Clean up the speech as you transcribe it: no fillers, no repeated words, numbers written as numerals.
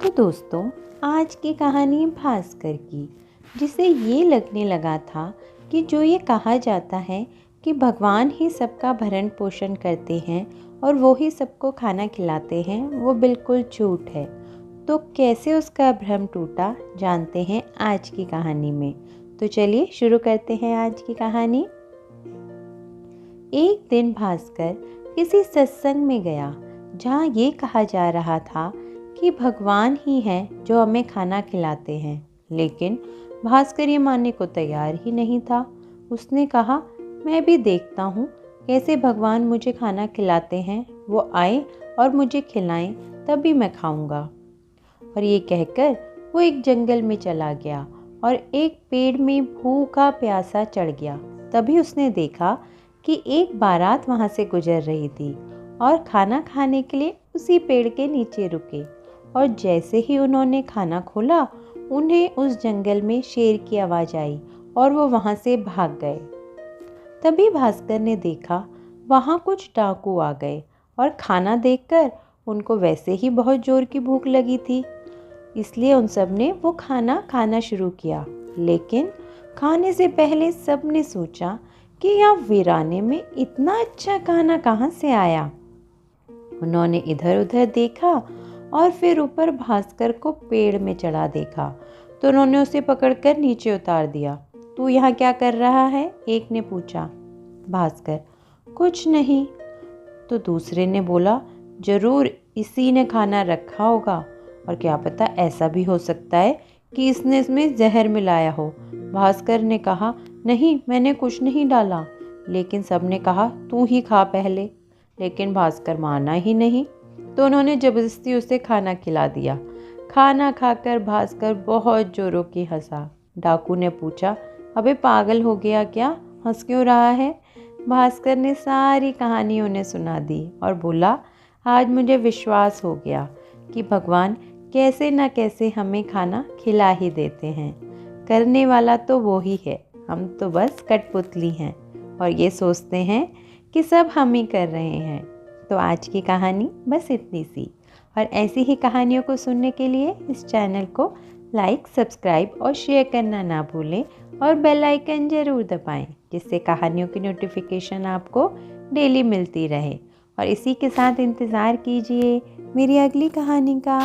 तो दोस्तों, आज की कहानी भास्कर की, जिसे ये लगने लगा था कि जो ये कहा जाता है कि भगवान ही सबका भरण पोषण करते हैं और वो ही सबको खाना खिलाते हैं, वो बिल्कुल झूठ है। तो कैसे उसका भ्रम टूटा, जानते हैं आज की कहानी में। तो चलिए शुरू करते हैं आज की कहानी। एक दिन भास्कर किसी सत्संग में गया जहाँ ये कहा जा रहा था कि भगवान ही हैं जो हमें खाना खिलाते हैं, लेकिन भास्कर ये मानने को तैयार ही नहीं था। उसने कहा, मैं भी देखता हूँ कैसे भगवान मुझे खाना खिलाते हैं, वो आए और मुझे खिलाएं, तभी मैं खाऊंगा। और ये कहकर वो एक जंगल में चला गया और एक पेड़ में भूखा प्यासा चढ़ गया। तभी उसने देखा कि एक बारात वहाँ से गुजर रही थी और खाना खाने के लिए उसी पेड़ के नीचे रुके। और जैसे ही उन्होंने खाना खोला, उन्हें उस जंगल में शेर की आवाज़ आई और वो वहाँ से भाग गए। तभी भास्कर ने देखा वहाँ कुछ डाकू आ गए और खाना देखकर उनको वैसे ही बहुत जोर की भूख लगी थी, इसलिए उन सब ने वो खाना खाना शुरू किया। लेकिन खाने से पहले सब ने सोचा कि यहाँ वीराने में इतना अच्छा खाना कहाँ से आया। उन्होंने इधर उधर देखा और फिर ऊपर भास्कर को पेड़ में चढ़ा देखा, तो उन्होंने उसे पकड़कर नीचे उतार दिया। तू यहाँ क्या कर रहा है? एक ने पूछा। भास्कर, कुछ नहीं। तो दूसरे ने बोला, जरूर इसी ने खाना रखा होगा, और क्या पता ऐसा भी हो सकता है कि इसने इसमें जहर मिलाया हो। भास्कर ने कहा, नहीं, मैंने कुछ नहीं डाला। लेकिन सब ने कहा, तू ही खा पहले। लेकिन भास्कर माना ही नहीं, तो उन्होंने जबरदस्ती उसे खाना खिला दिया। खाना खाकर भास्कर बहुत जोरों की हंसा। डाकू ने पूछा, अबे पागल हो गया क्या, हंस क्यों रहा है? भास्कर ने सारी कहानी उन्हें सुना दी और बोला, आज मुझे विश्वास हो गया कि भगवान कैसे न कैसे हमें खाना खिला ही देते हैं। करने वाला तो वो ही है, हम तो बस कठपुतली हैं और ये सोचते हैं कि सब हम ही कर रहे हैं। तो आज की कहानी बस इतनी सी, और ऐसी ही कहानियों को सुनने के लिए इस चैनल को लाइक, सब्सक्राइब और शेयर करना ना भूलें और बेल आइकन ज़रूर दबाएं, जिससे कहानियों की नोटिफिकेशन आपको डेली मिलती रहे। और इसी के साथ इंतज़ार कीजिए मेरी अगली कहानी का।